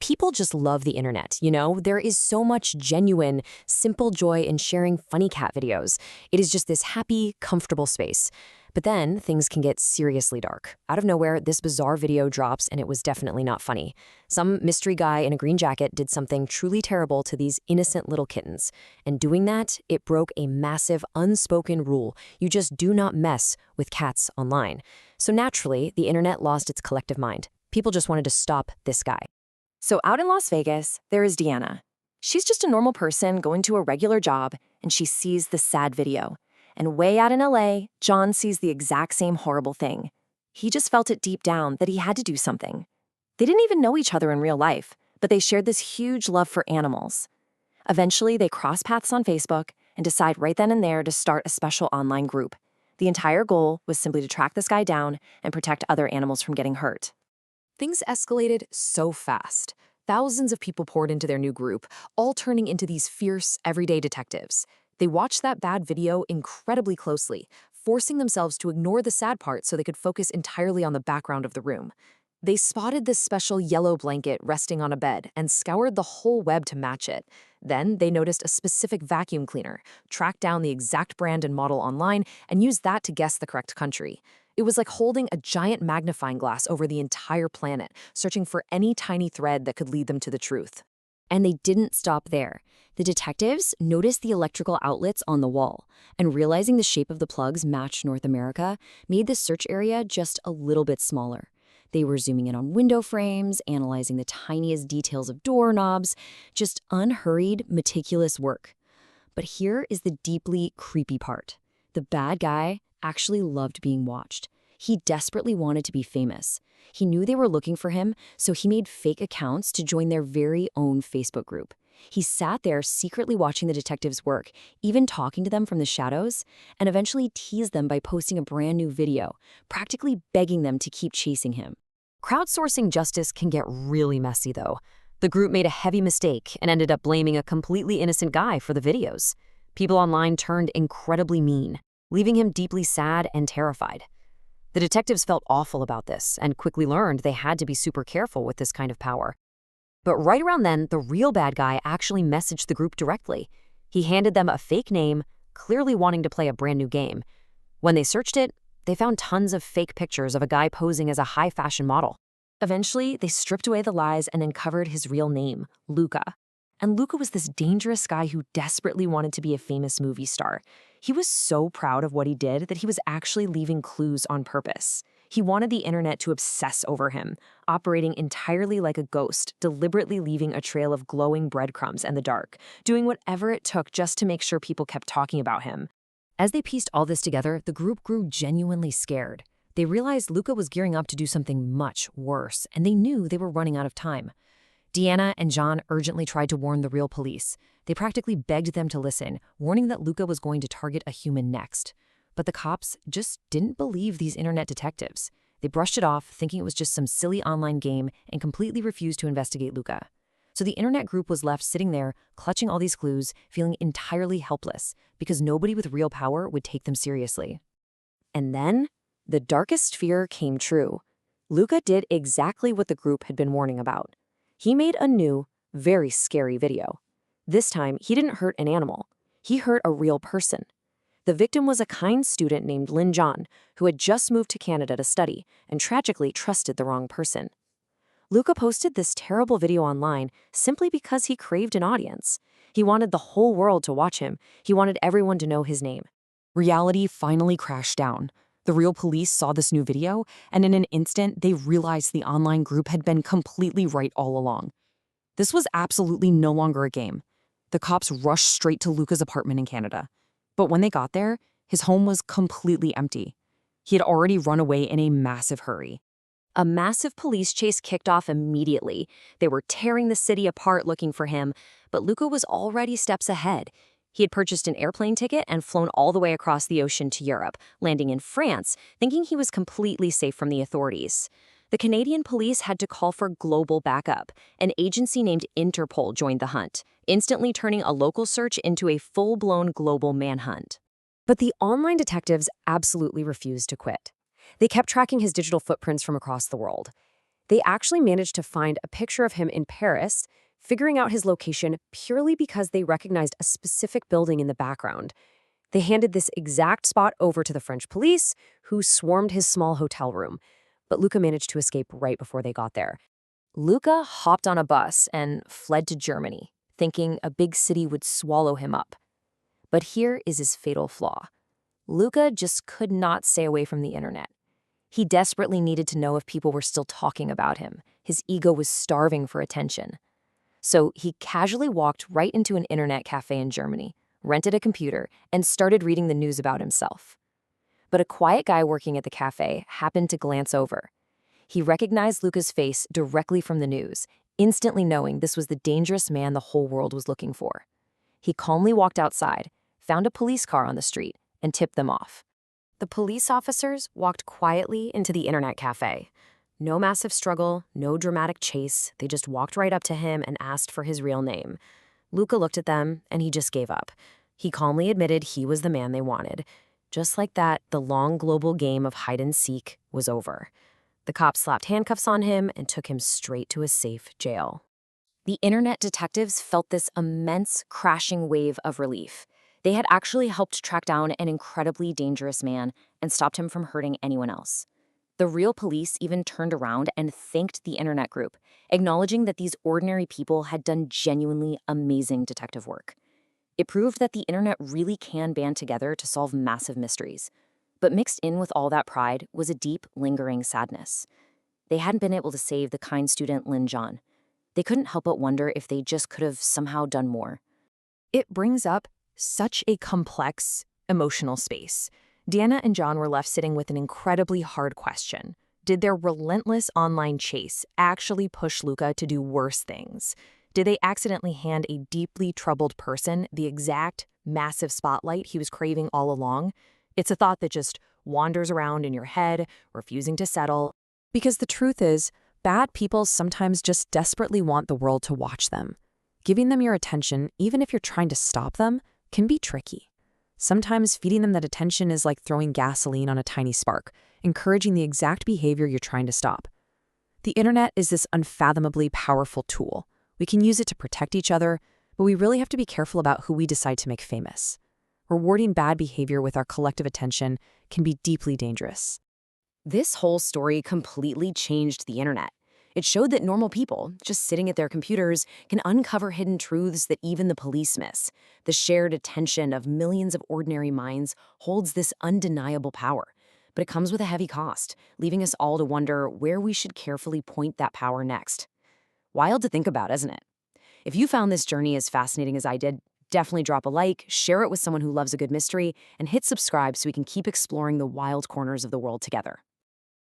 People just love the internet, you know? There is so much genuine, simple joy in sharing funny cat videos. It is just this happy, comfortable space. But then things can get seriously dark. Out of nowhere, this bizarre video drops and it was definitely not funny. Some mystery guy in a green jacket did something truly terrible to these innocent little kittens. And doing that, it broke a massive unspoken rule. You just do not mess with cats online. So naturally, the internet lost its collective mind. People just wanted to stop this guy. So out in Las Vegas, there is Deanna. She's just a normal person going to a regular job, and she sees the sad video. And way out in LA, John sees the exact same horrible thing. He just felt it deep down that he had to do something. They didn't even know each other in real life, but they shared this huge love for animals. Eventually, they cross paths on Facebook and decide right then and there to start a special online group. The entire goal was simply to track this guy down and protect other animals from getting hurt. Things escalated so fast. Thousands of people poured into their new group, all turning into these fierce, everyday detectives. They watched that bad video incredibly closely, forcing themselves to ignore the sad part so they could focus entirely on the background of the room. They spotted this special yellow blanket resting on a bed and scoured the whole web to match it. Then they noticed a specific vacuum cleaner, tracked down the exact brand and model online, and used that to guess the correct country. It was like holding a giant magnifying glass over the entire planet, searching for any tiny thread that could lead them to the truth. And they didn't stop there. The detectives noticed the electrical outlets on the wall, and realizing the shape of the plugs matched North America, made the search area just a little bit smaller. They were zooming in on window frames, analyzing the tiniest details of doorknobs, just unhurried, meticulous work. But here is the deeply creepy part. The bad guy actually loved being watched. He desperately wanted to be famous. He knew they were looking for him, so he made fake accounts to join their very own Facebook group. He sat there secretly watching the detectives work, even talking to them from the shadows, and eventually teased them by posting a brand new video, practically begging them to keep chasing him. Crowdsourcing justice can get really messy, though. The group made a heavy mistake and ended up blaming a completely innocent guy for the videos. People online turned incredibly mean, leaving him deeply sad and terrified. The detectives felt awful about this and quickly learned they had to be super careful with this kind of power. But right around then, the real bad guy actually messaged the group directly. He handed them a fake name, clearly wanting to play a brand new game. When they searched it, they found tons of fake pictures of a guy posing as a high-fashion model. Eventually, they stripped away the lies and uncovered his real name, Luca. And Luca was this dangerous guy who desperately wanted to be a famous movie star. He was so proud of what he did that he was actually leaving clues on purpose. He wanted the internet to obsess over him, operating entirely like a ghost, deliberately leaving a trail of glowing breadcrumbs in the dark, doing whatever it took just to make sure people kept talking about him. As they pieced all this together, the group grew genuinely scared. They realized Luca was gearing up to do something much worse, and they knew they were running out of time. Deanna and John urgently tried to warn the real police. They practically begged them to listen, warning that Luca was going to target a human next. But the cops just didn't believe these internet detectives. They brushed it off, thinking it was just some silly online game, and completely refused to investigate Luca. So the internet group was left sitting there, clutching all these clues, feeling entirely helpless, because nobody with real power would take them seriously. And then, the darkest fear came true. Luca did exactly what the group had been warning about. He made a new, very scary video. This time, he didn't hurt an animal. He hurt a real person. The victim was a kind student named Lin John, who had just moved to Canada to study and tragically trusted the wrong person. Luca posted this terrible video online simply because he craved an audience. He wanted the whole world to watch him. He wanted everyone to know his name. Reality finally crashed down. The real police saw this new video, and in an instant, they realized the online group had been completely right all along. This was absolutely no longer a game. The cops rushed straight to Luca's apartment in Canada. But when they got there, his home was completely empty. He had already run away in a massive hurry. A massive police chase kicked off immediately. They were tearing the city apart looking for him, but Luca was already steps ahead. He had purchased an airplane ticket and flown all the way across the ocean to Europe, landing in France, thinking he was completely safe from the authorities. The Canadian police had to call for global backup. An agency named Interpol joined the hunt, instantly turning a local search into a full-blown global manhunt. But the online detectives absolutely refused to quit. They kept tracking his digital footprints from across the world. They actually managed to find a picture of him in Paris, figuring out his location purely because they recognized a specific building in the background. They handed this exact spot over to the French police, who swarmed his small hotel room. But Luca managed to escape right before they got there. Luca hopped on a bus and fled to Germany, thinking a big city would swallow him up. But here is his fatal flaw. Luca just could not stay away from the internet. He desperately needed to know if people were still talking about him. His ego was starving for attention. So he casually walked right into an internet cafe in Germany, rented a computer, and started reading the news about himself. But a quiet guy working at the cafe happened to glance over. He recognized Luca's face directly from the news, instantly knowing this was the dangerous man the whole world was looking for. He calmly walked outside, found a police car on the street, and tipped them off. The police officers walked quietly into the internet cafe. No massive struggle, no dramatic chase. They just walked right up to him and asked for his real name. Luca looked at them, and he just gave up. He calmly admitted he was the man they wanted. Just like that, the long global game of hide-and-seek was over. The cops slapped handcuffs on him and took him straight to a safe jail. The internet detectives felt this immense crashing wave of relief. They had actually helped track down an incredibly dangerous man and stopped him from hurting anyone else. The real police even turned around and thanked the internet group, acknowledging that these ordinary people had done genuinely amazing detective work. It proved that the internet really can band together to solve massive mysteries. But mixed in with all that pride was a deep, lingering sadness. They hadn't been able to save the kind student Lin Zhan. They couldn't help but wonder if they just could have somehow done more. It brings up such a complex, emotional space. Deanna and John were left sitting with an incredibly hard question. Did their relentless online chase actually push Luca to do worse things? Did they accidentally hand a deeply troubled person the exact massive spotlight he was craving all along? It's a thought that just wanders around in your head, refusing to settle. Because the truth is, bad people sometimes just desperately want the world to watch them. Giving them your attention, even if you're trying to stop them, can be tricky. Sometimes feeding them that attention is like throwing gasoline on a tiny spark, encouraging the exact behavior you're trying to stop. The internet is this unfathomably powerful tool. We can use it to protect each other, but we really have to be careful about who we decide to make famous. Rewarding bad behavior with our collective attention can be deeply dangerous. This whole story completely changed the internet. It showed that normal people, just sitting at their computers, can uncover hidden truths that even the police miss. The shared attention of millions of ordinary minds holds this undeniable power. But it comes with a heavy cost, leaving us all to wonder where we should carefully point that power next. Wild to think about, isn't it? If you found this journey as fascinating as I did, definitely drop a like, share it with someone who loves a good mystery, and hit subscribe so we can keep exploring the wild corners of the world together.